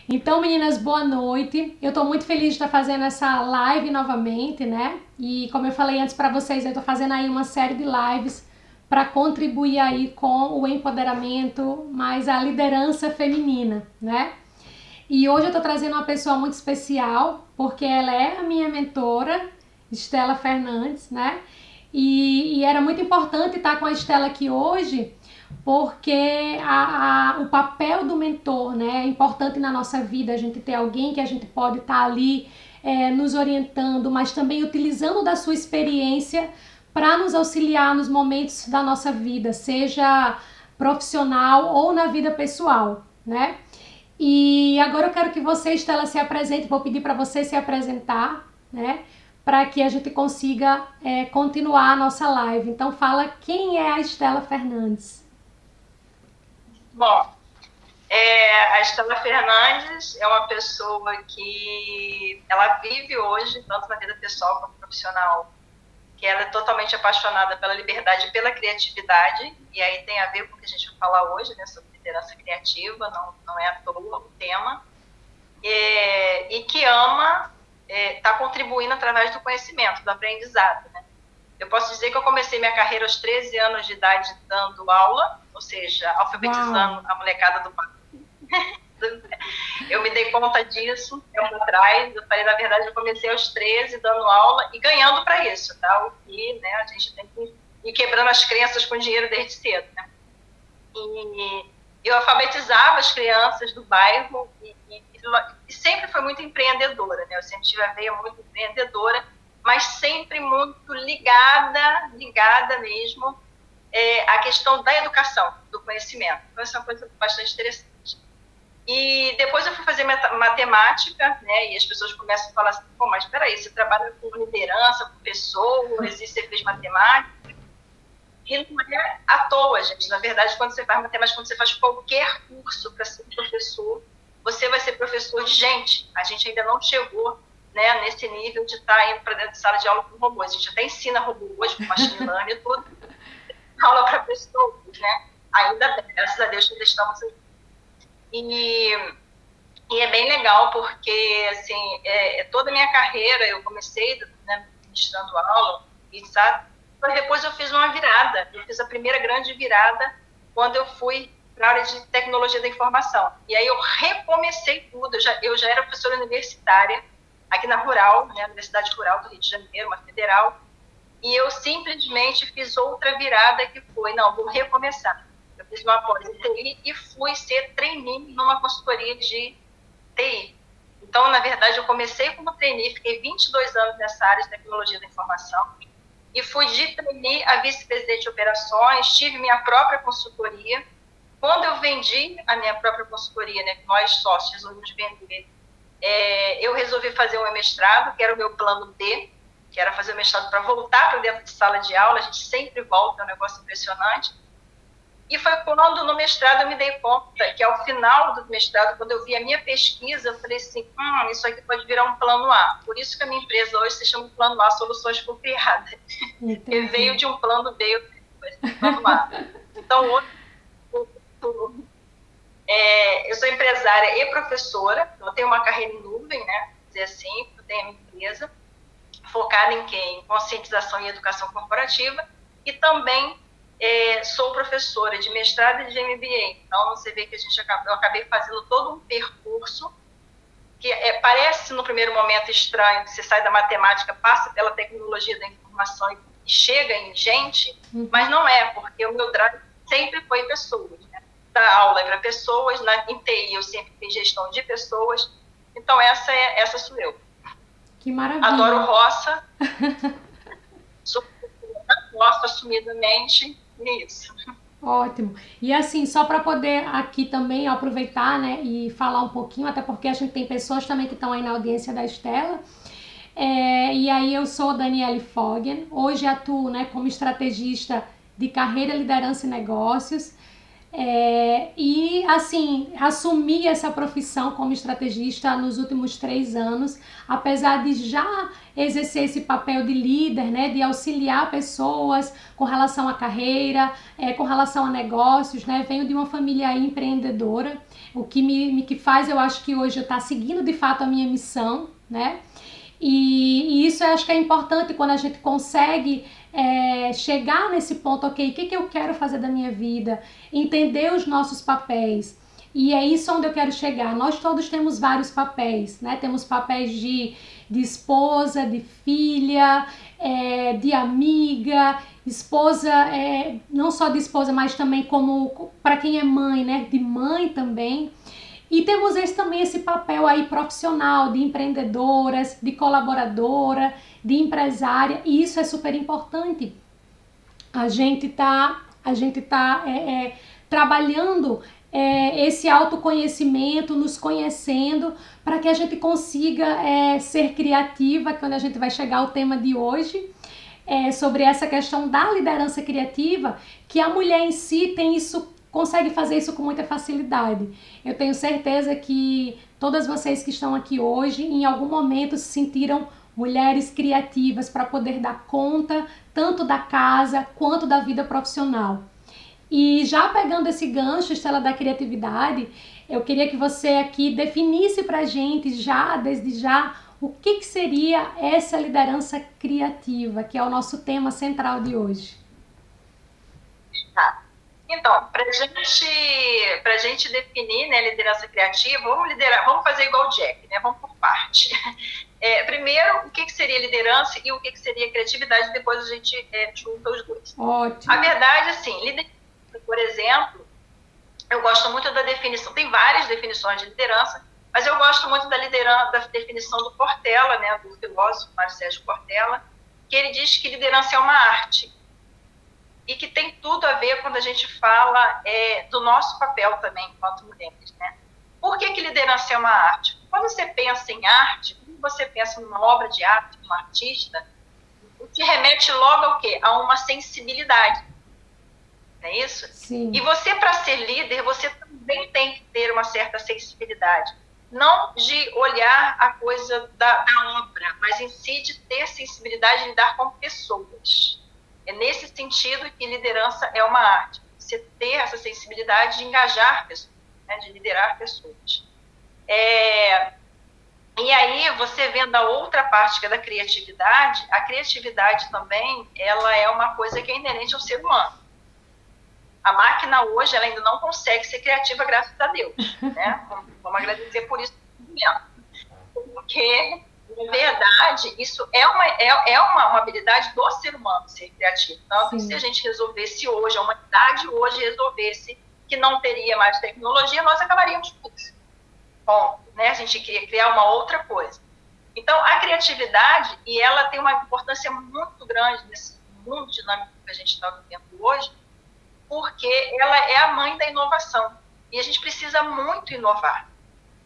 Então, meninas, boa noite. Eu tô muito feliz de estar fazendo essa live novamente, né? E como eu falei antes para vocês, eu tô fazendo aí uma série de lives para contribuir aí com o empoderamento, mais a liderança feminina, né? E hoje eu tô trazendo uma pessoa muito especial, porque ela é a minha mentora, Estela Fernandes, né? E era muito importante estar com a Estela aqui hoje, porque o papel do mentor, né, é importante na nossa vida, a gente ter alguém que a gente pode estar ali nos orientando, mas também utilizando da sua experiência para nos auxiliar nos momentos da nossa vida, seja profissional ou na vida pessoal, né? E agora eu quero que você, Estela, se apresente, vou pedir para você se apresentar, né? Para que a gente consiga continuar a nossa live. Então fala quem é a Estela Fernandes. Bom, a Estela Fernandes é uma pessoa que ela vive hoje, tanto na vida pessoal quanto profissional, que ela é totalmente apaixonada pela liberdade e pela criatividade, e aí tem a ver com o que a gente vai falar hoje, né, sobre liderança criativa, não é à toa o tema, e que ama estar contribuindo através do conhecimento, do aprendizado, né? Eu posso dizer que eu comecei minha carreira aos 13 anos de idade dando aula, ou seja, alfabetizando a molecada do país. Eu me dei conta disso tempo atrás. Eu falei, na verdade, eu comecei aos 13 dando aula e ganhando para isso, tá? O que, né, a gente tem que ir quebrando as crenças com dinheiro desde cedo, né? E eu alfabetizava as crianças do bairro e sempre fui muito empreendedora, né? Eu sempre tive a veia muito empreendedora, mas sempre muito ligada mesmo à questão da educação, do conhecimento. Então, essa é uma coisa bastante interessante. E depois eu fui fazer matemática, né? E as pessoas começam a falar assim, pô, mas peraí, você trabalha com liderança, com pessoas, e você fez matemática. E não é à toa, gente. Na verdade, quando você faz matemática, quando você faz qualquer curso para ser professor, você vai ser professor de gente. A gente ainda não chegou, né, nesse nível de estar indo para dentro de sala de aula com robôs. A gente até ensina robôs com machine learning e tudo, aula para pessoas, né? Ainda bem, graças a Deus que estamos aí. E é bem legal porque, assim, toda a minha carreira, eu comecei, né, ministrando aula, e sabe, mas depois eu fiz uma virada. Eu fiz a primeira grande virada quando eu fui para a área de tecnologia da informação. E aí eu recomecei tudo. Eu já era professora universitária aqui na Rural, né, Universidade Rural do Rio de Janeiro, uma federal, e eu simplesmente fiz outra virada que foi, não, vou recomeçar. Eu fiz uma pós em TI e fui ser trainee numa consultoria de TI. Então, na verdade, eu comecei como trainee, fiquei 22 anos nessa área de tecnologia da informação e fui de trainee a vice-presidente de operações, tive minha própria consultoria. Quando eu vendi a minha própria consultoria, né, nós sócios resolvemos vender, eu resolvi fazer um mestrado, que era o meu plano B, que era fazer o mestrado para voltar para dentro de sala de aula. A gente sempre volta, é um negócio impressionante. E foi quando no mestrado eu me dei conta que ao final do mestrado, quando eu vi a minha pesquisa, eu falei assim, isso aqui pode virar um plano A. Por isso que a minha empresa hoje se chama Plano A Soluções Co-Criadas. E veio de um plano B, plano A. Então, hoje, eu sou empresária e professora, eu tenho uma carreira em nuvem, né? Dizer assim, eu tenho a minha empresa, focada em quê? Em conscientização e educação corporativa, e também sou professora de mestrado e de MBA. Então, você vê que eu acabei fazendo todo um percurso que parece, no primeiro momento, estranho, que você sai da matemática, passa pela tecnologia da informação e chega em gente, mas não é, porque o meu drive sempre foi pessoas, né? Da aula para pessoas, em TI eu sempre fiz gestão de pessoas, então essa sou eu. Que maravilha. Adoro roça, sou roça assumidamente, e isso. Ótimo. E assim, só para poder aqui também aproveitar, né, e falar um pouquinho, até porque a gente tem pessoas também que estão aí na audiência da Estela. E aí eu sou Daniele Foggen, hoje atuo, né, como estrategista de carreira, liderança e negócios. E, assim, assumi essa profissão como estrategista nos últimos 3 anos, apesar de já exercer esse papel de líder, né, de auxiliar pessoas com relação à carreira, com relação a negócios, né, venho de uma família empreendedora, o que faz, eu acho que hoje eu estou seguindo de fato a minha missão, né, e isso eu acho que é importante quando a gente consegue chegar nesse ponto, ok, o que eu quero fazer da minha vida, entender os nossos papéis. E é isso onde eu quero chegar. Nós todos temos vários papéis, né? Temos papéis de esposa, de filha, de amiga, esposa, não só de esposa, mas também como para quem é mãe, né? De mãe também. E temos também esse papel aí profissional de empreendedoras, de colaboradora, de empresária, e isso é super importante. A gente tá trabalhando esse autoconhecimento, nos conhecendo, para que a gente consiga ser criativa, quando a gente vai chegar ao tema de hoje, sobre essa questão da liderança criativa, que a mulher em si tem isso, consegue fazer isso com muita facilidade. Eu tenho certeza que todas vocês que estão aqui hoje, em algum momento se sentiram mulheres criativas para poder dar conta tanto da casa quanto da vida profissional. E já pegando esse gancho, Estela, da criatividade, eu queria que você aqui definisse para a gente desde já, o que seria essa liderança criativa, que é o nosso tema central de hoje. Tá. Então, para a gente definir, né, liderança criativa, vamos fazer igual o Jack, né? Vamos por parte. Primeiro, o que seria liderança e o que seria criatividade, depois a gente junta os dois. Ótimo. A verdade, assim, liderança, por exemplo, eu gosto muito da definição, tem várias definições de liderança, mas eu gosto muito da definição do Cortella, né, do filósofo Mário Sérgio Cortella, que ele diz que liderança é uma arte. E que tem tudo a ver quando a gente fala do nosso papel também, enquanto mulheres, né? Por que liderança é uma arte? Quando você pensa em arte, quando você pensa numa obra de arte, num artista, te remete logo ao quê? A uma sensibilidade. Não é isso? Sim. E você, para ser líder, você também tem que ter uma certa sensibilidade. Não de olhar a coisa da obra, mas em si de ter sensibilidade de lidar com pessoas. É nesse sentido que liderança é uma arte. Você ter essa sensibilidade de engajar pessoas, né, de liderar pessoas. E aí, você vendo a outra parte, que é da criatividade, a criatividade também, ela é uma coisa que é inerente ao ser humano. A máquina hoje, ela ainda não consegue ser criativa, graças a Deus, né? Vamos agradecer por isso. Porque, na verdade, isso é uma habilidade do ser humano, ser criativo. Então, se a gente resolvesse hoje, a humanidade hoje resolvesse que não teria mais tecnologia, nós acabaríamos com isso. Bom, né? A gente queria criar uma outra coisa. Então, a criatividade, e ela tem uma importância muito grande nesse mundo dinâmico que a gente está vivendo hoje, porque ela é a mãe da inovação. E a gente precisa muito inovar,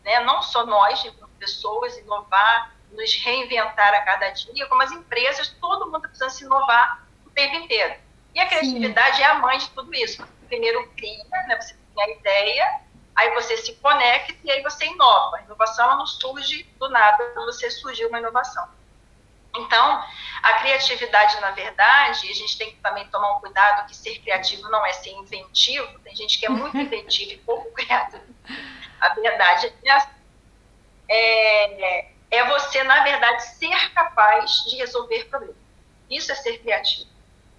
né? Não só nós, pessoas, inovar, nos reinventar a cada dia, como as empresas, todo mundo precisa se inovar o tempo inteiro. E a criatividade é a mãe de tudo isso. Primeiro cria, né? Você tem a ideia, aí você se conecta e aí você inova. A inovação ela não surge do nada, você surgiu uma inovação. Então, a criatividade, na verdade, a gente tem que também tomar um cuidado que ser criativo não é ser inventivo. Tem gente que é muito inventiva e pouco criativa. A verdade é você, na verdade, ser capaz de resolver problemas. Isso é ser criativo.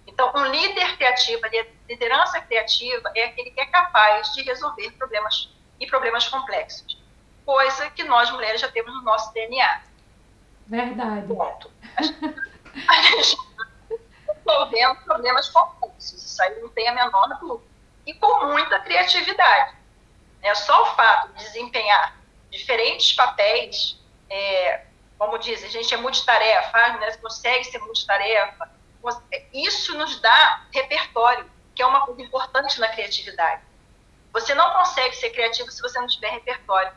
Então, um líder criativo, a liderança criativa é aquele que é capaz de resolver problemas e problemas complexos. Coisa que nós, mulheres, já temos no nosso DNA. Verdade. Ponto. A gente está resolvendo problemas complexos. Isso aí não tem a menor dúvida. E com muita criatividade. Só o fato de desempenhar diferentes papéis, como diz, a gente é multitarefa, né? Consegue ser multitarefa. Isso nos dá repertório, que é uma coisa importante na criatividade. Você não consegue ser criativo se você não tiver repertório.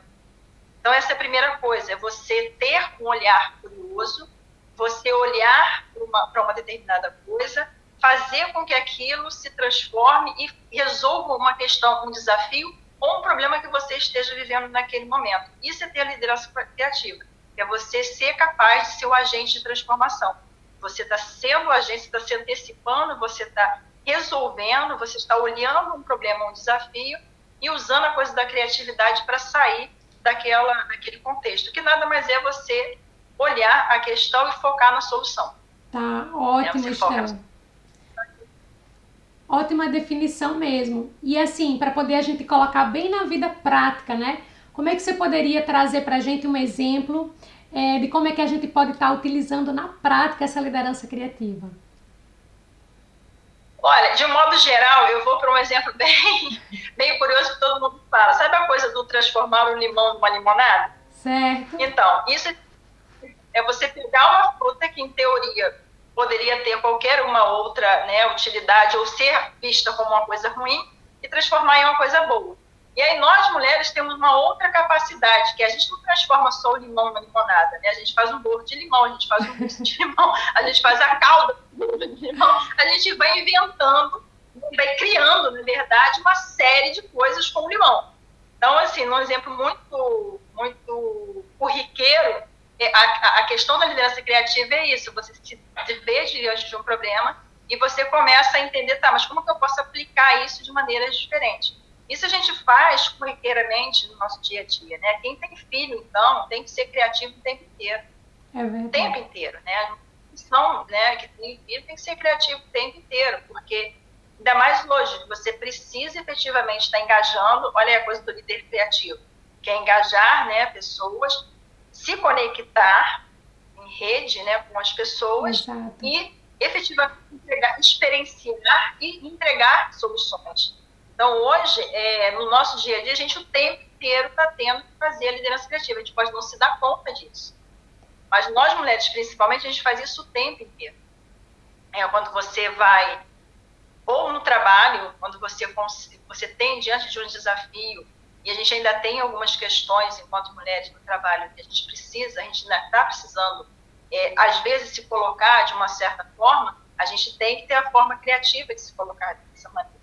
Então, essa é a primeira coisa, é você ter um olhar curioso, você olhar para uma determinada coisa fazer com que aquilo se transforme e resolva uma questão, um desafio ou um problema que você esteja vivendo naquele momento. Isso é ter a liderança criativa, é você ser capaz de ser o agente de transformação. Você está sendo o agente, você está se antecipando, você está resolvendo, você está olhando um problema, um desafio e usando a coisa da criatividade para sair daquele contexto, que nada mais é você olhar a questão e focar na solução. Tá, ótimo, Estela. Ótima definição mesmo. E assim, para poder a gente colocar bem na vida prática, né? Como é que você poderia trazer para a gente um exemplo de como é que a gente pode estar utilizando na prática essa liderança criativa? Olha, de um modo geral, eu vou para um exemplo bem curioso que todo mundo fala. Sabe a coisa do transformar o limão numa limonada? Certo. Então, isso é você pegar uma fruta que, em teoria, poderia ter qualquer uma outra, né, utilidade ou ser vista como uma coisa ruim e transformar em uma coisa boa. E aí nós, mulheres, temos uma outra capacidade, que a gente não transforma só o limão na limonada, né? A gente faz um bolo de limão, a gente faz um mousse de limão, a gente faz a calda de limão, a gente vai inventando, vai criando, na verdade, uma série de coisas com limão. Então, assim, num exemplo muito corriqueiro, a questão da liderança criativa é isso, você se vê diante de um problema e você começa a entender, tá, mas como que eu posso aplicar isso de maneiras diferentes? Isso a gente faz corriqueiramente no nosso dia a dia, né? Quem tem filho, então, tem que ser criativo o tempo inteiro. É verdade. O tempo inteiro, né? Né, que tem filho tem que ser criativo o tempo inteiro, porque ainda mais hoje, você precisa efetivamente estar engajando, olha aí a coisa do líder criativo, que é engajar, né, pessoas, se conectar em rede, né, com as pessoas. Exato. E efetivamente experienciar e entregar soluções. Então, hoje, no nosso dia a dia, a gente o tempo inteiro está tendo que fazer a liderança criativa. A gente pode não se dar conta disso. Mas nós, mulheres, principalmente, a gente faz isso o tempo inteiro. Quando você vai, ou no trabalho, quando você tem diante de um desafio, e a gente ainda tem algumas questões, enquanto mulheres no trabalho, que a gente ainda está precisando, às vezes, se colocar de uma certa forma, a gente tem que ter a forma criativa de se colocar dessa maneira.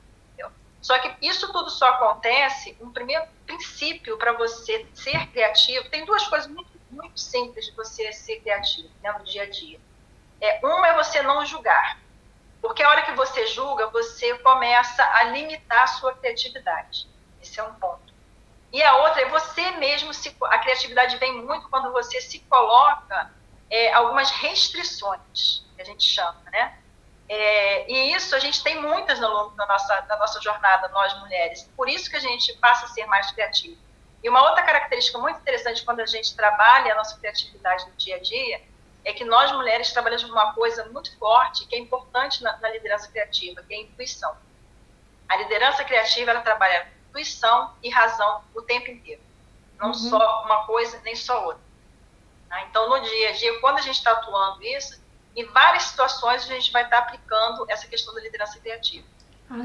Só que isso tudo só acontece, um primeiro princípio para você ser criativo, tem duas coisas muito simples de você ser criativo, né, no dia a dia. Uma é você não julgar, porque a hora que você julga, você começa a limitar a sua criatividade. Esse é um ponto. E a outra é você mesmo, a criatividade vem muito quando você se coloca algumas restrições, que a gente chama, né? E isso a gente tem muitas na nossa jornada, nós mulheres. Por isso que a gente passa a ser mais criativa. E uma outra característica muito interessante quando a gente trabalha a nossa criatividade no dia a dia é que nós mulheres trabalhamos uma coisa muito forte que é importante na liderança criativa, que é a intuição. A liderança criativa, ela trabalha intuição e razão o tempo inteiro. Não só uma coisa, nem só outra. Então, no dia a dia, quando a gente está atuando isso, em várias situações a gente vai estar aplicando essa questão da liderança criativa.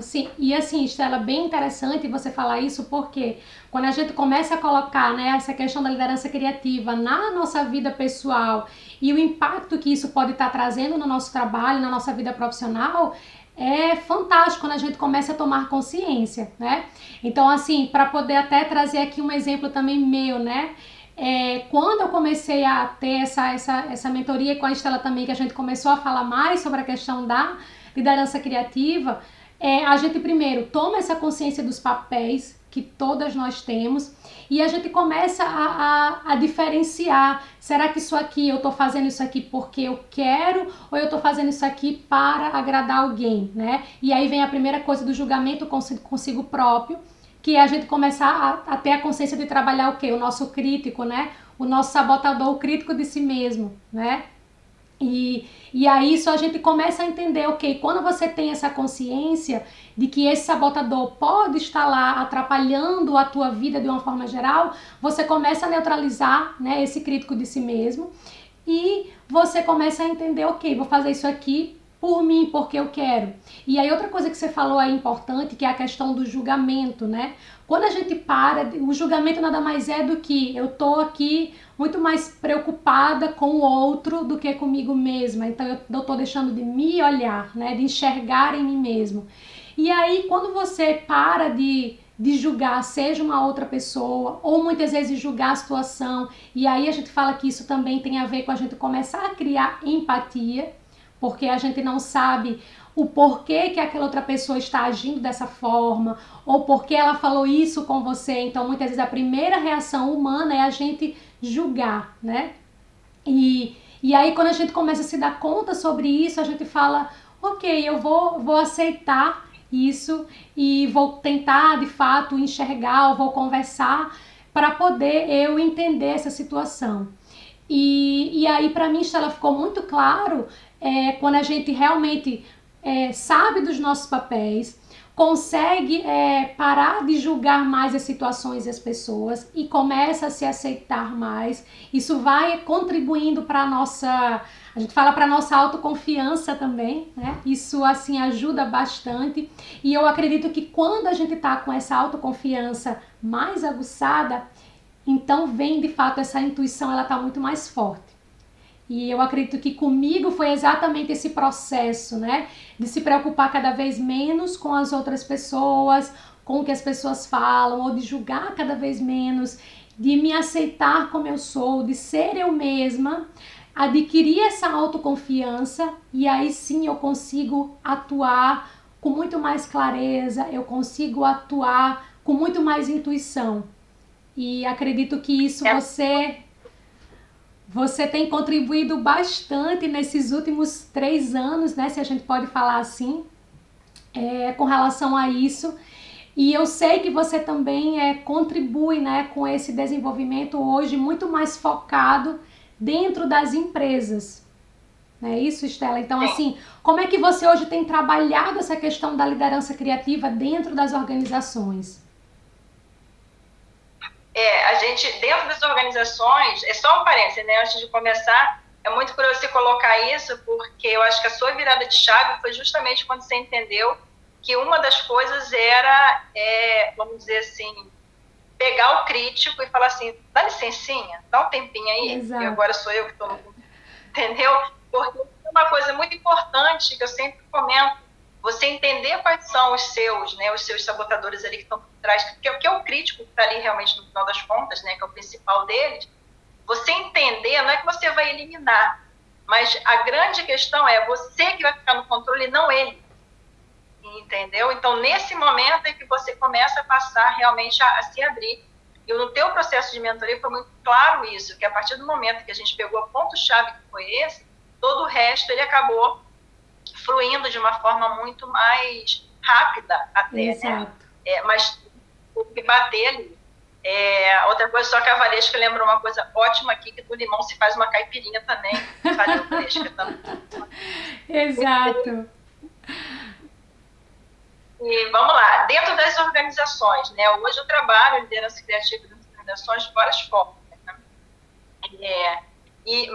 Sim. E assim, Estela, bem interessante você falar isso, porque quando a gente começa a colocar, né, essa questão da liderança criativa na nossa vida pessoal e o impacto que isso pode estar trazendo no nosso trabalho, na nossa vida profissional, é fantástico quando a gente começa a tomar consciência, né? Então, assim, para poder até trazer aqui um exemplo também meu, né? Quando eu comecei a ter essa mentoria com a Estela também, que a gente começou a falar mais sobre a questão da liderança criativa, a gente primeiro toma essa consciência dos papéis que todas nós temos e a gente começa a diferenciar, será que isso aqui, eu tô fazendo isso aqui porque eu quero ou eu tô fazendo isso aqui para agradar alguém, né? E aí vem a primeira coisa do julgamento consigo próprio, que é a gente começar a ter a consciência de trabalhar o quê? O nosso crítico, né? O nosso sabotador, o crítico de si mesmo, né? E aí isso a gente começa a entender, ok, quando você tem essa consciência de que esse sabotador pode estar lá atrapalhando a tua vida de uma forma geral, você começa a neutralizar, né, esse crítico de si mesmo e você começa a entender, ok, vou fazer isso aqui por mim, porque eu quero. E aí outra coisa que você falou aí importante, que é a questão do julgamento, né? Quando a gente para, o julgamento nada mais é do que eu tô aqui muito mais preocupada com o outro do que comigo mesma. Então eu tô deixando de me olhar, né? De enxergar em mim mesmo. E aí quando você para de julgar, seja uma outra pessoa, ou muitas vezes julgar a situação, e aí a gente fala que isso também tem a ver com a gente começar a criar empatia, porque a gente não sabe o porquê que aquela outra pessoa está agindo dessa forma, ou porque ela falou isso com você. Então, muitas vezes a primeira reação humana é a gente julgar, né? E aí, quando a gente começa a se dar conta sobre isso, a gente fala, ok, eu vou aceitar isso e vou tentar, de fato, enxergar, ou vou conversar para poder eu entender essa situação. E aí, para mim, Stella, ficou muito claro quando a gente realmente sabe dos nossos papéis, consegue parar de julgar mais as situações e as pessoas e começa a se aceitar mais. Isso vai contribuindo para a nossa, a gente fala para a nossa autoconfiança também, né? Isso assim ajuda bastante. E eu acredito que quando a gente está com essa autoconfiança mais aguçada, então vem de fato essa intuição, ela está muito mais forte. E eu acredito que comigo foi exatamente esse processo, né? De se preocupar cada vez menos com as outras pessoas, com o que as pessoas falam, ou de julgar cada vez menos, de me aceitar como eu sou, de ser eu mesma, adquirir essa autoconfiança e aí sim eu consigo atuar com muito mais clareza, eu consigo atuar com muito mais intuição. E acredito que isso você tem contribuído bastante nesses últimos 3 anos, né? Se a gente pode falar assim, com relação a isso. E eu sei que você também contribui, né, com esse desenvolvimento hoje muito mais focado dentro das empresas. Não é isso, Stella? Então, assim, como é que você hoje tem trabalhado essa questão da liderança criativa dentro das organizações? A gente, dentro das organizações, é só um parênteses, né? Antes de começar, é muito curioso você colocar isso, porque eu acho que a sua virada de chave foi justamente quando você entendeu que uma das coisas era, vamos dizer assim, pegar o crítico e falar assim, dá licencinha, dá um tempinho aí, Exato. e agora sou eu que estou... Entendeu? Porque é uma coisa muito importante que eu sempre comento, você entender quais são os seus sabotadores ali que estão por trás, que é o crítico que está ali realmente no final das contas, né, que é o principal deles. Você entender, não é que você vai eliminar, mas a grande questão é você que vai ficar no controle, não ele. Entendeu? Então, nesse momento é que você começa a passar realmente a se abrir. E no teu processo de mentoria foi muito claro isso, que a partir do momento que a gente pegou o ponto-chave que foi esse, todo o resto ele acabou fluindo de uma forma muito mais rápida até, Exato. né? Mas o que bater ali. Outra coisa, só que a Valesca lembra uma coisa ótima aqui, que do limão se faz uma caipirinha também. Valeu, Valesca. Exato. E vamos lá, dentro das organizações, né? Hoje eu trabalho liderança criativa das organizações de várias formas, né?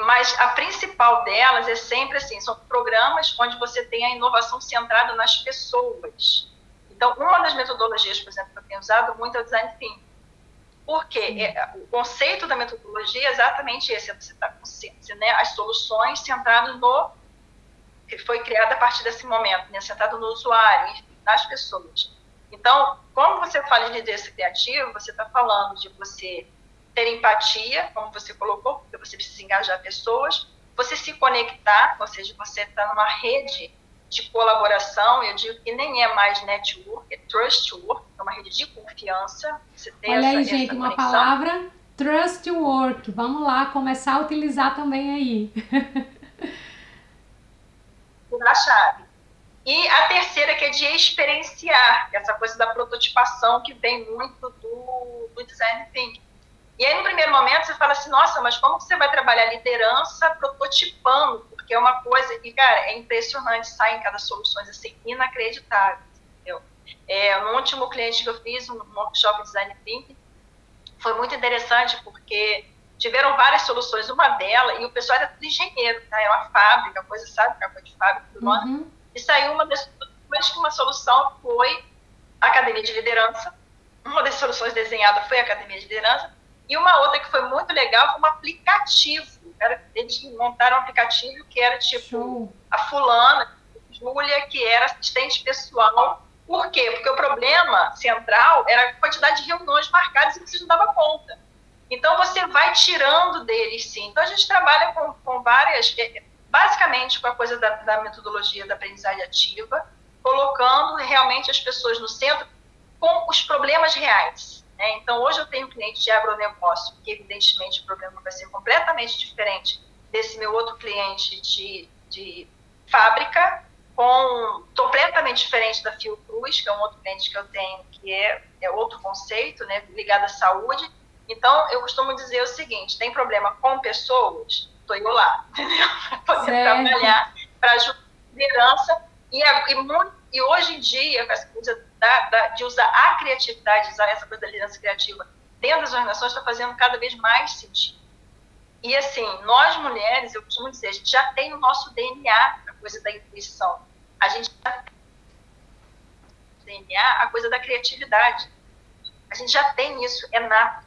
Mas a principal delas é sempre assim, são programas onde você tem a inovação centrada nas pessoas. Então, uma das metodologias, por exemplo, que eu tenho usado muito é o Design Thinking. Por quê? O conceito da metodologia é exatamente esse, você está com, né, as soluções centradas no que foi criado a partir desse momento, né, centrado no usuário, enfim, nas pessoas. Então, como você fala de liderança criativa, você está falando de você ter empatia, como você colocou, porque você precisa engajar pessoas, você se conectar, ou seja, você está numa rede de colaboração, eu digo que nem é mais network, é trust work, é uma rede de confiança. Você tem olha aí, gente, uma palavra, trust work. Vamos lá, começar a utilizar também aí. A chave. E a terceira, que é de experienciar, essa coisa da prototipação que vem muito do design thinking. E aí, no primeiro momento, você fala assim, nossa, mas como que você vai trabalhar liderança prototipando? Porque é uma coisa que, cara, é impressionante, saem cada soluções assim, inacreditáveis, entendeu? No último cliente que eu fiz, um workshop de design thinking, foi muito interessante, porque tiveram várias soluções, uma delas, e o pessoal era tudo engenheiro, tá? Era uma fábrica, coisa, sabe, acabou de fábrica, tudo mais. E saiu uma solução foi a academia de liderança. Uma das soluções desenhadas foi a academia de liderança. E uma outra que foi muito legal foi um aplicativo. Eles montaram um aplicativo que era tipo a fulana, Júlia, que era assistente pessoal. Por quê? Porque o problema central era a quantidade de reuniões marcadas e que você não dava conta. Então, você vai tirando deles, sim. Então, a gente trabalha com várias, basicamente com a coisa da metodologia da aprendizagem ativa, colocando realmente as pessoas no centro com os problemas reais. Né? Então, hoje eu tenho um cliente de agronegócio, que evidentemente o problema vai ser completamente diferente desse meu outro cliente de fábrica, completamente diferente da Fiocruz, que é um outro cliente que eu tenho, que é outro conceito, né, ligado à saúde. Então, eu costumo dizer o seguinte, tem problema com pessoas? Estou eu lá, entendeu? Para poder trabalhar, para ajudar a liderança. E hoje em dia, com essa coisa de usar a criatividade, usar essa coisa da liderança criativa dentro das organizações, está fazendo cada vez mais sentido. E assim, nós mulheres, eu costumo dizer, a gente já tem no nosso DNA a coisa da intuição. A gente já tem no DNA a coisa da criatividade. A gente já tem isso, é nato.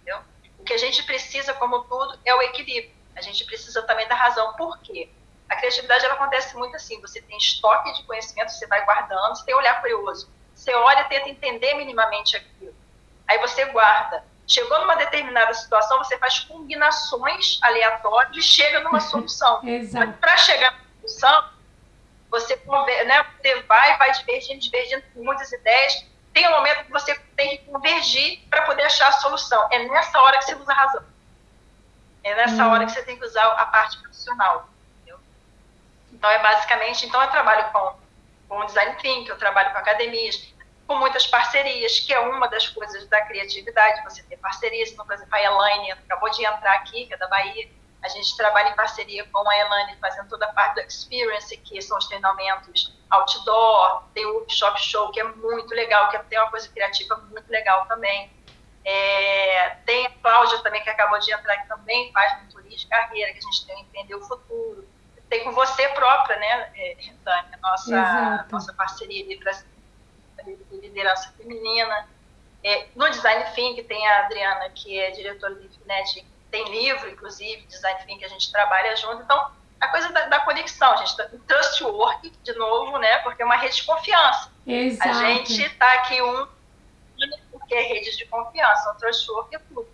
Entendeu? O que a gente precisa, como tudo, é o equilíbrio. A gente precisa também da razão. Por quê? A criatividade ela acontece muito assim, você tem estoque de conhecimento, você vai guardando, você tem olhar curioso. Você olha, tenta entender minimamente aquilo. Aí você guarda. Chegou numa determinada situação, você faz combinações aleatórias e chega numa solução. Exato. Para chegar na solução, você vai divergindo com muitas ideias. Tem um momento que você tem que convergir para poder achar a solução. É nessa hora que você usa a razão. É nessa hora que você tem que usar a parte profissional. Entendeu? Então, basicamente, eu trabalho com design thinking, eu trabalho com academias, com muitas parcerias, que é uma das coisas da criatividade, você ter parcerias. Então, por exemplo, a Elaine acabou de entrar aqui, que é da Bahia, a gente trabalha em parceria com a Elaine, fazendo toda a parte do experience, que são os treinamentos outdoor, tem o workshop show, que é muito legal, que tem uma coisa criativa muito legal também. Tem a Cláudia também, que acabou de entrar, que também faz mentoria de carreira, que a gente tem que entender o futuro. Tem com você própria, né, Dani, a nossa parceria ali para liderança feminina. No Design Think tem a Adriana, que é diretora do Infinet, tem livro, inclusive, Design Think, que a gente trabalha junto. Então, a coisa da conexão, a gente está em Trustwork, de novo, né, porque é uma rede de confiança. Exato. A gente está aqui porque é rede de confiança, o Trustwork é tudo.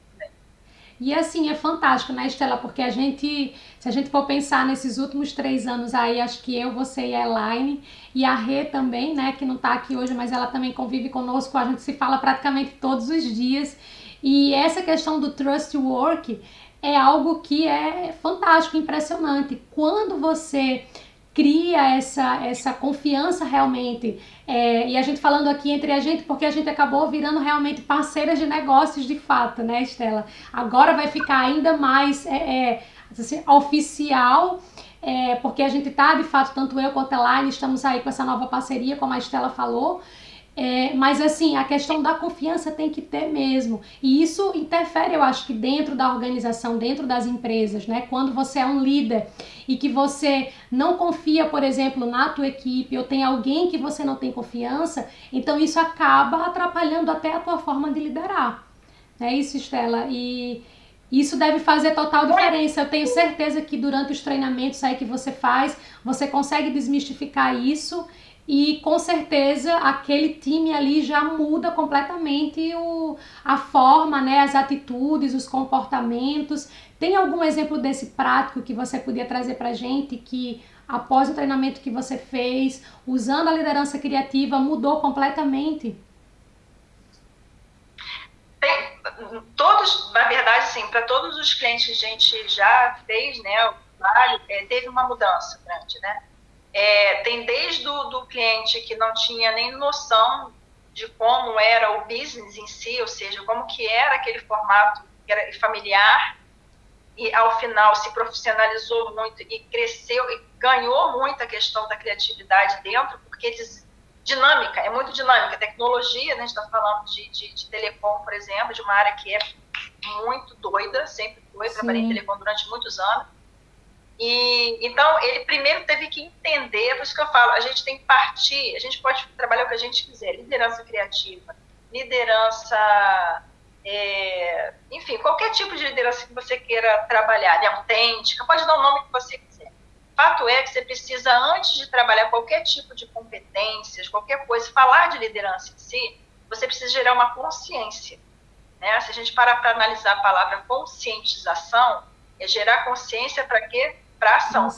E assim, é fantástico, né, Estela? Porque se a gente for pensar nesses últimos 3 anos aí, acho que eu, você e a Elaine, e a Rê também, né, que não tá aqui hoje, mas ela também convive conosco, a gente se fala praticamente todos os dias. E essa questão do trust work é algo que é fantástico, impressionante. Quando você cria essa confiança realmente, e a gente falando aqui entre a gente, porque a gente acabou virando realmente parceiras de negócios de fato, né, Estela? Agora vai ficar ainda mais assim, oficial, porque a gente tá, de fato, tanto eu quanto a Elaine, estamos aí com essa nova parceria, como a Estela falou. Mas assim, a questão da confiança tem que ter mesmo, e isso interfere, eu acho que dentro da organização, dentro das empresas, né? Quando você é um líder e que você não confia, por exemplo, na tua equipe, ou tem alguém que você não tem confiança, então isso acaba atrapalhando até a tua forma de liderar. É isso, Estela, e isso deve fazer total diferença. Eu tenho certeza que durante os treinamentos aí que você faz, você consegue desmistificar isso. E com certeza aquele time ali já muda completamente a forma, né, as atitudes, os comportamentos. Tem algum exemplo desse prático que você podia trazer pra gente, que após o treinamento que você fez, usando a liderança criativa, mudou completamente? Na verdade, sim, para todos os clientes que a gente já fez, né, o trabalho, teve uma mudança grande, né? Tem desde do cliente que não tinha nem noção de como era o business em si, ou seja, como que era aquele formato que era familiar, e ao final se profissionalizou muito e cresceu e ganhou muito a questão da criatividade dentro, porque dinâmica, é muito dinâmica. Tecnologia, né, a gente está falando de telecom, por exemplo, de uma área que é muito doida, sempre foi, trabalhei em telecom durante muitos anos. E então ele primeiro teve que entender, por isso que eu falo, a gente tem que partir, a gente pode trabalhar o que a gente quiser, liderança criativa, liderança, enfim, qualquer tipo de liderança que você queira trabalhar, autêntica, pode dar o nome que você quiser. Fato é que você precisa, antes de trabalhar qualquer tipo de competências, qualquer coisa, falar de liderança em si, você precisa gerar uma consciência, né? Se a gente parar para analisar a palavra conscientização, é gerar consciência para quê? Para ação.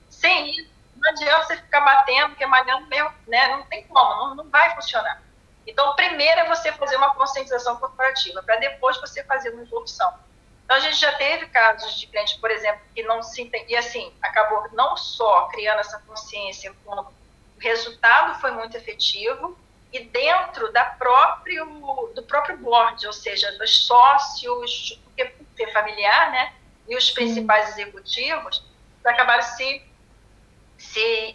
Sem isso, não adianta você ficar batendo, porque malhando mesmo, né? Não tem como, não vai funcionar. Então, primeiro é você fazer uma conscientização corporativa, para depois você fazer uma evolução. Então, a gente já teve casos de clientes, por exemplo, que não se entende, e assim, acabou não só criando essa consciência, como o resultado foi muito efetivo, e dentro do próprio board, ou seja, dos sócios, porque ser familiar, né? E os principais executivos acabaram se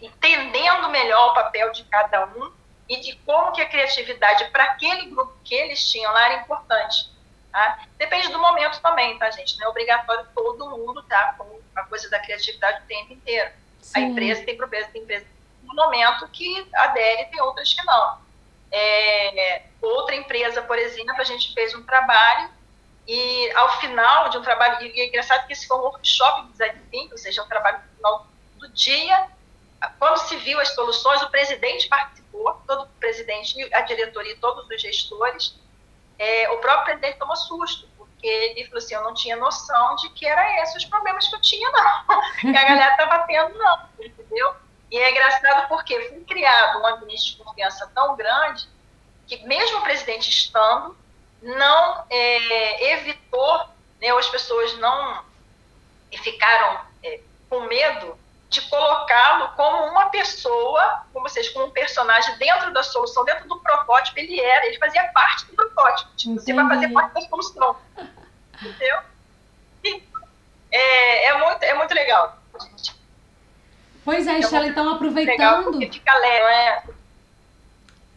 entendendo melhor o papel de cada um e de como que a criatividade para aquele grupo que eles tinham lá era importante. Tá? Depende do momento também, tá, gente? Não é obrigatório todo mundo tá com a coisa da criatividade o tempo inteiro. Sim. A empresa tem empresa no momento que adere, tem outras que não. Outra empresa, por exemplo, a gente fez um trabalho e ao final de um trabalho, e é engraçado que esse foi um workshop de design thinking, ou seja, um trabalho no final do dia, quando se viu as soluções, o presidente participou, todo o presidente, a diretoria e todos os gestores, o próprio presidente tomou susto, porque ele falou assim, eu não tinha noção de que eram esses os problemas que eu tinha, não, que a galera estava tendo, não, entendeu? E é engraçado porque foi criado um ambiente de confiança tão grande que mesmo o presidente estando, não evitou, né, ou as pessoas não ficaram com medo de colocá-lo como uma pessoa, como vocês, como um personagem dentro da solução, dentro do protótipo, ele fazia parte do protótipo, tipo, você vai fazer parte da solução, entendeu? É muito legal, gente. Pois é, Estela, então aproveitando... Legal, fica leve,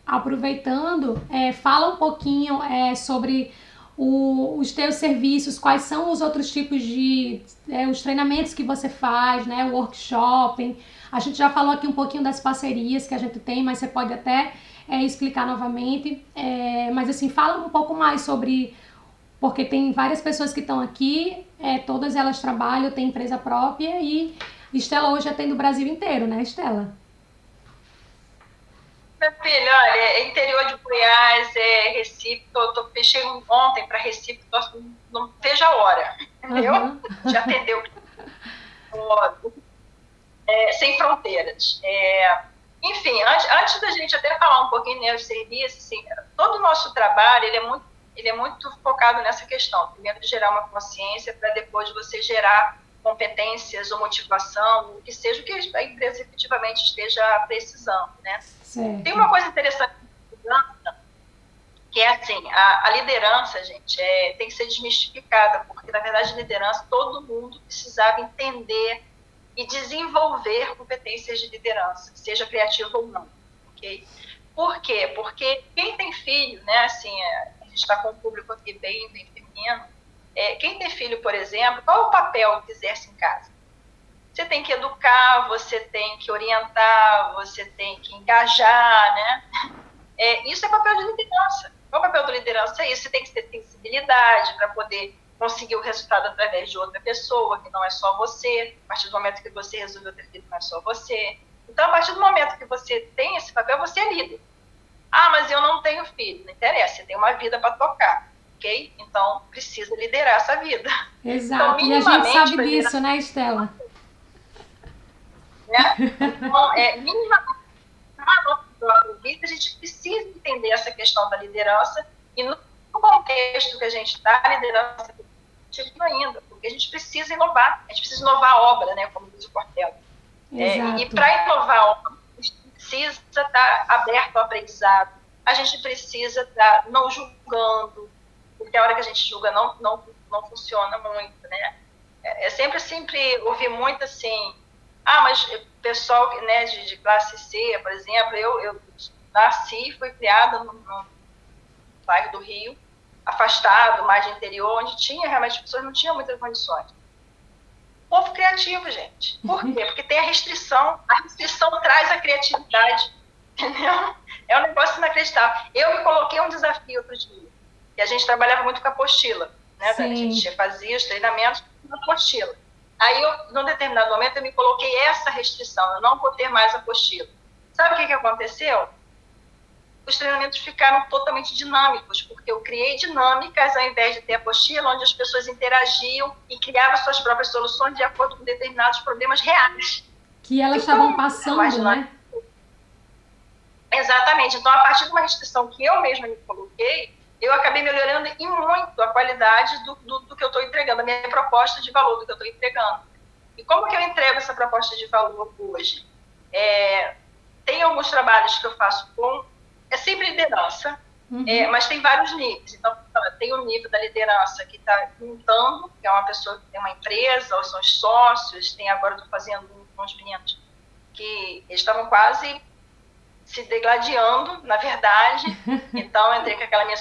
Aproveitando, fala um pouquinho sobre os teus serviços, quais são os outros tipos de os treinamentos que você faz, né, o workshop. A gente já falou aqui um pouquinho das parcerias que a gente tem, mas você pode até explicar novamente. Mas assim, fala um pouco mais sobre, porque tem várias pessoas que estão aqui, todas elas trabalham, têm empresa própria e Estela hoje atende o Brasil inteiro, né, Estela? Minha filha, olha, é interior de Goiás, Recife, fechei ontem para Recife, não vejo a hora, entendeu? Uhum. Já atendeu sem fronteiras. Enfim, antes da gente até falar um pouquinho dos serviços, assim, todo o nosso trabalho ele é muito focado nessa questão. Primeiro, de gerar uma consciência para depois você gerar competências ou motivação, o que seja o que a empresa efetivamente esteja precisando, né? Certo. Tem uma coisa interessante na liderança, que é assim, a liderança, gente, tem que ser desmistificada, porque, na verdade, liderança, todo mundo precisava entender e desenvolver competências de liderança, seja criativo ou não, ok? Por quê? Porque quem tem filho, né, assim, a gente está com um público aqui bem feminino, quem tem filho, por exemplo, qual é o papel que exerce em casa? Você tem que educar, você tem que orientar, você tem que engajar, né? Isso é papel de liderança. Qual é o papel da liderança? É isso, você tem que ter sensibilidade para poder conseguir o resultado através de outra pessoa, que não é só você. A partir do momento que você resolveu ter filho, não é só você. Então, a partir do momento que você tem esse papel, você é líder. Ah, mas eu não tenho filho. Não interessa, você tem uma vida para tocar, ok? Então, precisa liderar essa vida. Exato, então, e a gente sabe disso, né, Estela? Né? Então, minimamente, na nossa vida, a gente precisa entender essa questão da liderança e no contexto que a gente está, a liderança ainda, porque a gente precisa inovar, a gente precisa inovar a obra, né, como diz o Cortella. E para inovar a obra, a gente precisa estar aberto ao aprendizado, a gente precisa estar não julgando, porque a hora que a gente julga não funciona muito, né? Sempre ouvi muito assim, mas o pessoal, né, de classe C, por exemplo, eu nasci e fui criada no bairro do Rio, afastado, mais de interior, onde tinha realmente as pessoas não tinham muitas condições. Povo criativo, gente. Por quê? Porque tem a restrição traz a criatividade, entendeu? É um negócio inacreditável. Eu me coloquei um desafio outro dia, e a gente trabalhava muito com a apostila, né, Dani? A gente fazia os treinamentos com a apostila. Aí, num determinado momento, eu me coloquei essa restrição, eu não vou ter mais apostila. Sabe o que aconteceu? Os treinamentos ficaram totalmente dinâmicos, porque eu criei dinâmicas ao invés de ter apostila, onde as pessoas interagiam e criavam suas próprias soluções de acordo com determinados problemas reais. Que elas estavam passando, né? Exatamente. Então, a partir de uma restrição que eu mesma me coloquei, eu acabei melhorando e muito a qualidade do que eu estou entregando, a minha proposta de valor do que eu estou entregando. E como que eu entrego essa proposta de valor hoje? Tem alguns trabalhos que eu faço com... É sempre liderança, mas tem vários níveis. Então, tem o nível da liderança que está montando, que é uma pessoa que tem uma empresa, ou são os sócios. Tem agora, estou fazendo com os meninos que eles estavam quase se degladiando, na verdade. Então, eu entrei com aquela minha...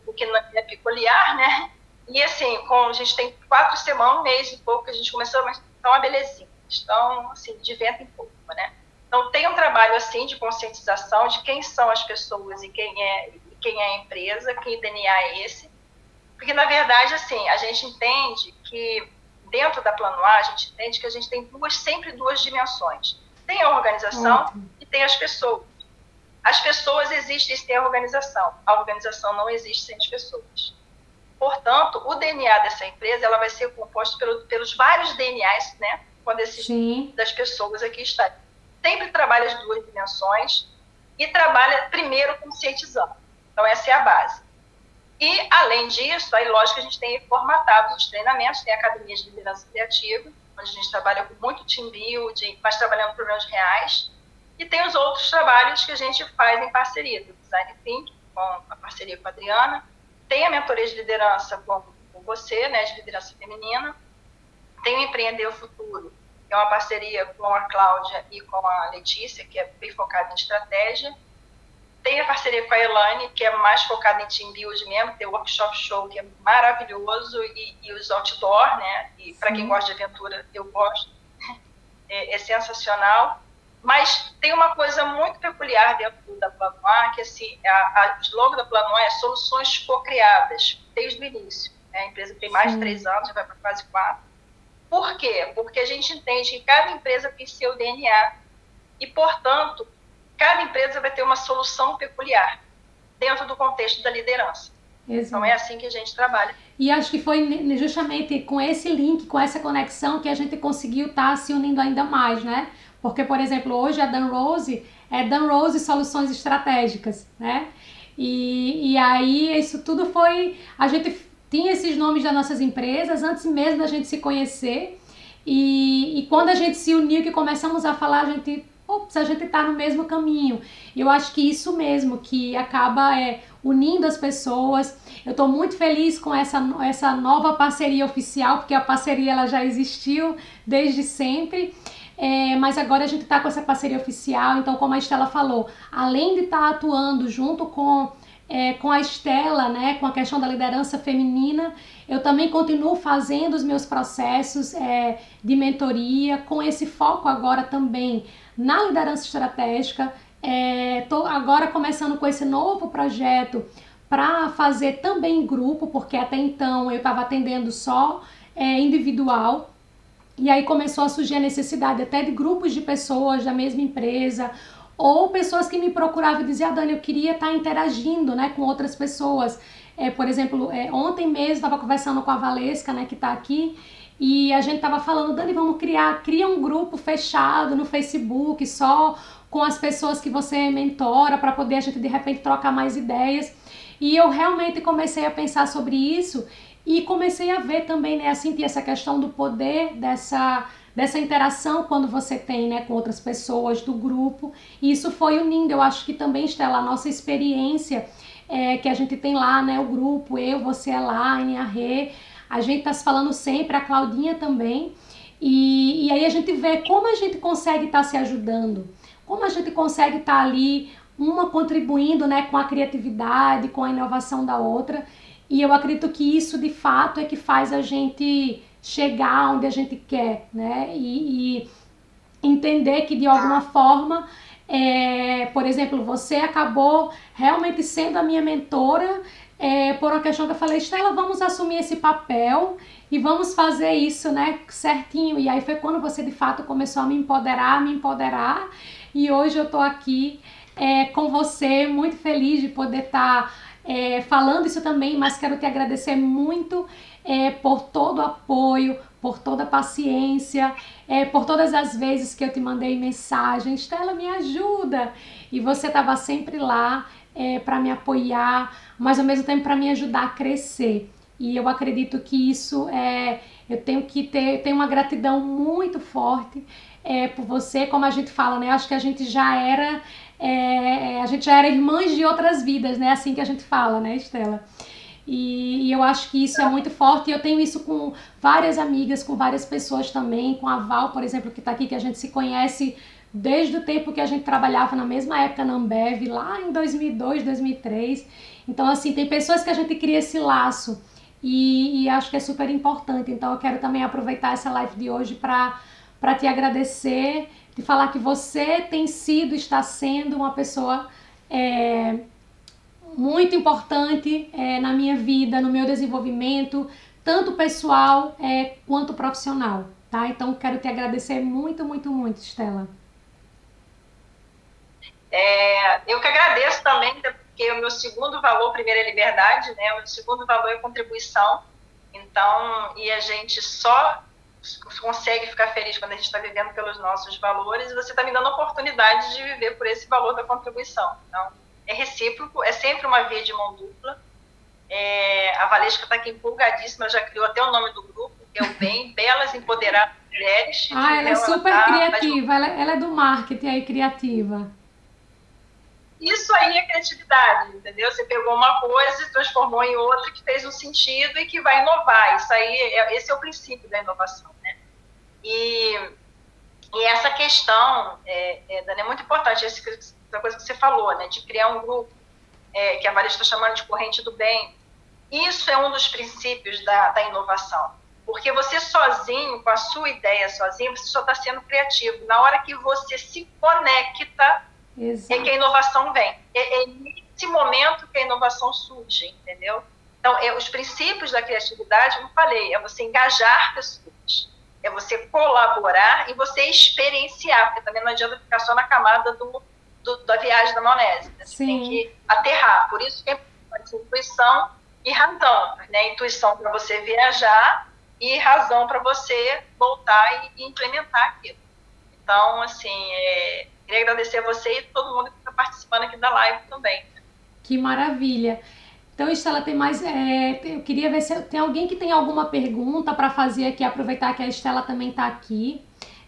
o que não é peculiar, né? E assim, a gente tem 4 semanas, um mês e pouco que a gente começou, mas tá uma belezinha. Então, assim, de vento em pouco, né? Então, tem um trabalho, assim, de conscientização de quem são as pessoas e quem é a empresa, que DNA é esse. Porque, na verdade, assim, a gente entende que, dentro da Plano A, a gente entende que a gente tem sempre duas dimensões. Tem a organização e tem as pessoas. As pessoas existem sem a organização não existe sem as pessoas. Portanto, o DNA dessa empresa ela vai ser composto pelos vários DNAs, né? Quando das pessoas aqui estão. Sempre trabalha as duas dimensões e trabalha primeiro conscientizando. Então, essa é a base. E, além disso, aí, lógico, a gente tem formatado os treinamentos, tem a Academia de Liderança Criativa, onde a gente trabalha com muito team building, mas trabalhando problemas reais. E tem os outros trabalhos que a gente faz em parceria, do Design Thinking, com a parceria com a Adriana, tem a mentoria de liderança com você, né, de liderança feminina, tem o Empreender o Futuro, que é uma parceria com a Cláudia e com a Letícia, que é bem focada em estratégia, tem a parceria com a Elaine, que é mais focada em team building mesmo, tem o workshop show, que é maravilhoso, e os outdoor, né, e para quem gosta de aventura, eu gosto, é sensacional. Mas tem uma coisa muito peculiar dentro da Plano A, que assim, o slogan da Plano A é soluções co-criadas, desde o início. Né? A empresa tem mais de 3 anos, já vai para quase 4. Por quê? Porque a gente entende que cada empresa tem seu DNA e, portanto, cada empresa vai ter uma solução peculiar dentro do contexto da liderança. Exato. Então, é assim que a gente trabalha. E acho que foi justamente com esse link, com essa conexão, que a gente conseguiu estar se unindo ainda mais, né? Porque, por exemplo, hoje a Dan Rose é Dan Rose Soluções Estratégicas, né? E aí isso tudo foi... A gente tinha esses nomes das nossas empresas antes mesmo da gente se conhecer. E quando a gente se uniu, que começamos a falar, a gente tá no mesmo caminho. E eu acho que isso mesmo, que acaba unindo as pessoas. Eu estou muito feliz com essa nova parceria oficial, porque a parceria ela já existiu desde sempre. Mas agora a gente está com essa parceria oficial, então como a Estela falou, além de estar atuando junto com a Estela, né, com a questão da liderança feminina, eu também continuo fazendo os meus processos de mentoria, com esse foco agora também na liderança estratégica. Estou agora começando com esse novo projeto para fazer também em grupo, porque até então eu estava atendendo só individual. E aí começou a surgir a necessidade até de grupos de pessoas da mesma empresa, ou pessoas que me procuravam e diziam, Dani, eu queria estar interagindo, né, com outras pessoas. Por exemplo, ontem mesmo estava conversando com a Valesca, né, que está aqui, e a gente estava falando, Dani, vamos cria um grupo fechado no Facebook, só com as pessoas que você mentora, para poder a gente de repente trocar mais ideias. E eu realmente comecei a pensar sobre isso, e comecei a ver também, né, a sentir essa questão do poder dessa interação quando você tem, né, com outras pessoas do grupo. E isso foi unindo. Eu acho que também, Estela, a nossa experiência que a gente tem lá, né, o grupo, eu, você, a Elaine, a Rê, a gente tá se falando sempre, a Claudinha também. E aí a gente vê como a gente consegue estar se ajudando, como a gente consegue estar ali, uma contribuindo, né, com a criatividade, com a inovação da outra. E eu acredito que isso, de fato, é que faz a gente chegar onde a gente quer, né? E entender que, de alguma forma, por exemplo, você acabou realmente sendo a minha mentora, por uma questão que eu falei, Estela, vamos assumir esse papel e vamos fazer isso, né, certinho. E aí foi quando você, de fato, começou a me empoderar, e hoje eu tô aqui com você, muito feliz de poder estar falando isso também, mas quero te agradecer muito por todo o apoio, por toda a paciência, por todas as vezes que eu te mandei mensagem, Estela, me ajuda, e você estava sempre lá para me apoiar, mas ao mesmo tempo para me ajudar a crescer. E eu acredito que isso eu tenho uma gratidão muito forte por você, como a gente fala, né? Acho que a gente já era irmãs de outras vidas, né? Assim que a gente fala, né, Estela? E eu acho que isso é muito forte, e eu tenho isso com várias amigas, com várias pessoas também, com a Val, por exemplo, que está aqui, que a gente se conhece desde o tempo que a gente trabalhava na mesma época na Ambev, lá em 2002, 2003. Então, assim, tem pessoas que a gente cria esse laço, e acho que é super importante. Então, eu quero também aproveitar essa live de hoje para te agradecer, de falar que você tem sido, está sendo uma pessoa muito importante na minha vida, no meu desenvolvimento, tanto pessoal quanto profissional, tá? Então, quero te agradecer muito, muito, muito, Estela. Eu que agradeço também, porque o meu segundo valor, primeiro é liberdade, né? O meu segundo valor é contribuição. Então, e a gente só consegue ficar feliz quando a gente está vivendo pelos nossos valores, e você está me dando a oportunidade de viver por esse valor da contribuição. Então, é recíproco, é sempre uma via de mão dupla. A Valesca está aqui empolgadíssima, já criou até o nome do grupo, que é o Bem, Belas Empoderadas Mulheres. Ela é super criativa, ela é do marketing aí, criativa. Isso aí é criatividade, entendeu? Você pegou uma coisa e transformou em outra que fez um sentido e que vai inovar. Isso aí, esse é o princípio da inovação, né? E essa questão, Dani, é muito importante, essa coisa que você falou, né? De criar um grupo, que a Maria está chamando de corrente do bem. Isso é um dos princípios da inovação. Porque você sozinho, com a sua ideia sozinho, você só está sendo criativo. Na hora que você se conecta, Exato. É que a inovação vem. É nesse momento que a inovação surge, entendeu? Então, os princípios da criatividade, como eu falei, é você engajar pessoas, é você colaborar e você experienciar, porque também não adianta ficar só na camada da viagem da maionese. Né? Você tem que aterrar. Por isso que é importante intuição e razão. Né? Intuição para você viajar e razão para você voltar e implementar aquilo. Então, assim, queria agradecer a você e todo mundo que está participando aqui da live também. Que maravilha! Então, Estela, tem mais... eu queria ver se tem alguém que tem alguma pergunta para fazer aqui, aproveitar que a Estela também está aqui.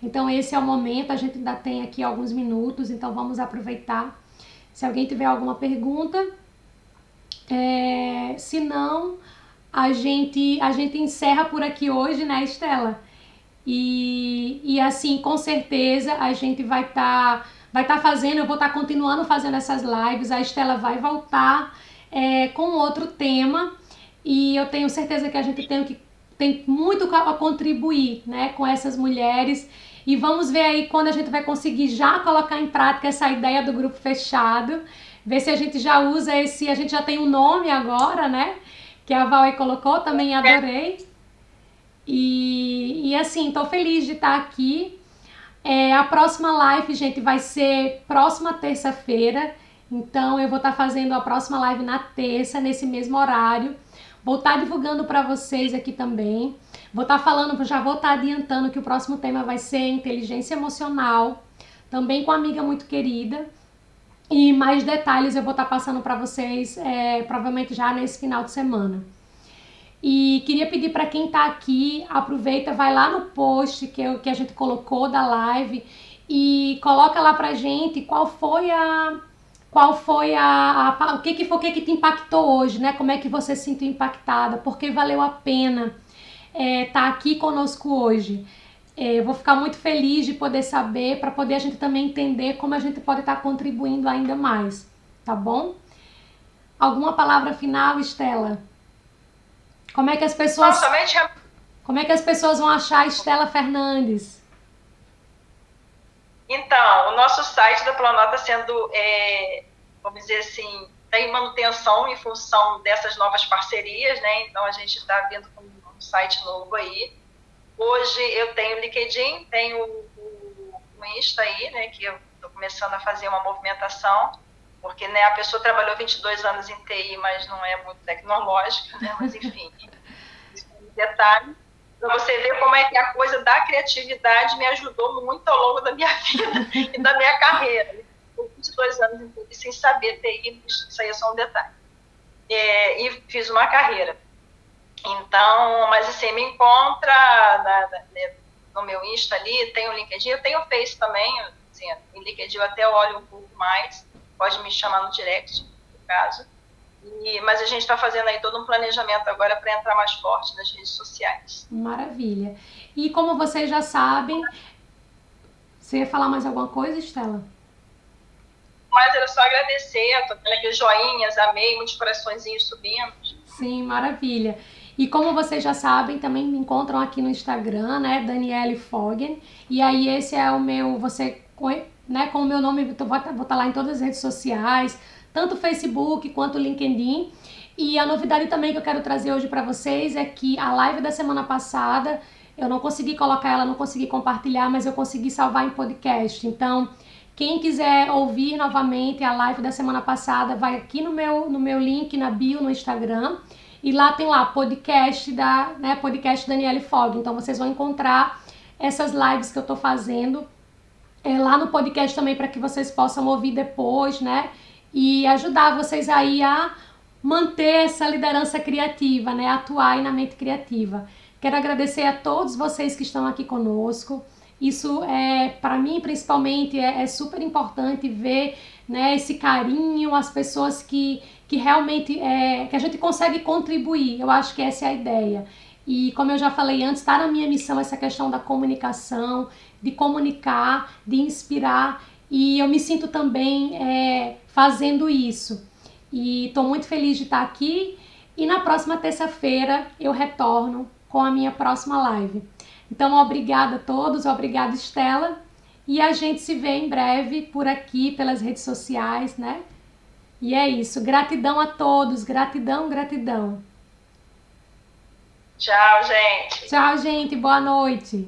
Então, esse é o momento, a gente ainda tem aqui alguns minutos, então vamos aproveitar. Se alguém tiver alguma pergunta, se não, a gente encerra por aqui hoje, né, Estela? E assim, com certeza a gente vai estar fazendo, eu vou estar continuando fazendo essas lives, a Estela vai voltar com outro tema, e eu tenho certeza que a gente tem muito a contribuir, né, com essas mulheres, e vamos ver aí quando a gente vai conseguir já colocar em prática essa ideia do grupo fechado, ver se a gente já usa a gente já tem um nome agora, né, que a Val aí colocou, também adorei. E assim, tô feliz de estar aqui. A próxima live, gente, vai ser próxima terça-feira. Então, eu vou estar fazendo a próxima live na terça, nesse mesmo horário. Vou estar divulgando para vocês aqui também. Vou estar falando, já vou estar adiantando que o próximo tema vai ser inteligência emocional. Também com uma amiga muito querida. E mais detalhes eu vou estar passando para vocês, provavelmente já nesse final de semana. E queria pedir para quem está aqui, aproveita, vai lá no post que a gente colocou da live e coloca lá pra gente qual foi o que te impactou hoje, né? Como é que você se sentiu impactada, porque valeu a pena tá aqui conosco hoje. Eu vou ficar muito feliz de poder saber, para poder a gente também entender como a gente pode estar contribuindo ainda mais, tá bom? Alguma palavra final, Estela? Como é que as Não, pessoas, somente como é que as pessoas vão achar a Estela Fernandes? Então, o nosso site da Planalto está sendo, vamos dizer assim, está em manutenção em função dessas novas parcerias, né? Então, a gente está vindo com um site novo aí. Hoje eu tenho o LinkedIn, tenho o Insta aí, né? Que eu estou começando a fazer uma movimentação, porque né, a pessoa trabalhou 22 anos em TI, mas não é muito tecnológica, né? Mas, enfim, isso é um detalhe. Para você ver como é que a coisa da criatividade me ajudou muito ao longo da minha vida e da minha carreira. Com 22 anos sem saber TI, isso aí é só um detalhe. E fiz uma carreira. Então, mas assim, me encontra no meu Insta ali, tem o LinkedIn, eu tenho o Face também, assim, em LinkedIn eu até olho um pouco mais, pode me chamar no direct, no caso. Mas a gente está fazendo aí todo um planejamento agora para entrar mais forte nas redes sociais. Maravilha. E como vocês já sabem, você ia falar mais alguma coisa, Estela? Mas era só agradecer, tô tendo aqueles joinhas, amei, muitos coraçõezinhos subindo. Sim, maravilha. E como vocês já sabem, também me encontram aqui no Instagram, né, Daniele Foggen. E aí esse é o meu, né, com o meu nome, vou estar lá em todas as redes sociais, tanto Facebook quanto LinkedIn. E a novidade também que eu quero trazer hoje para vocês é que a live da semana passada, eu não consegui colocar ela, não consegui compartilhar, mas eu consegui salvar em podcast. Então, quem quiser ouvir novamente a live da semana passada, vai aqui no meu link na bio no Instagram. E lá tem lá podcast podcast Daniele Fogg. Então vocês vão encontrar essas lives que eu tô fazendo lá no podcast também para que vocês possam ouvir depois, né? E ajudar vocês aí a manter essa liderança criativa, né? Atuar aí na mente criativa. Quero agradecer a todos vocês que estão aqui conosco. Isso para mim principalmente é super importante ver, né, esse carinho, as pessoas que realmente que a gente consegue contribuir. Eu acho que essa é a ideia. E como eu já falei antes, está na minha missão essa questão da comunicação, de comunicar, de inspirar. E eu me sinto também fazendo isso. E estou muito feliz de estar aqui. E na próxima terça-feira eu retorno com a minha próxima live. Então, obrigada a todos, obrigada Estela. E a gente se vê em breve por aqui, pelas redes sociais, né? E é isso. Gratidão a todos. Gratidão, gratidão. Tchau, gente. Tchau, gente. Boa noite.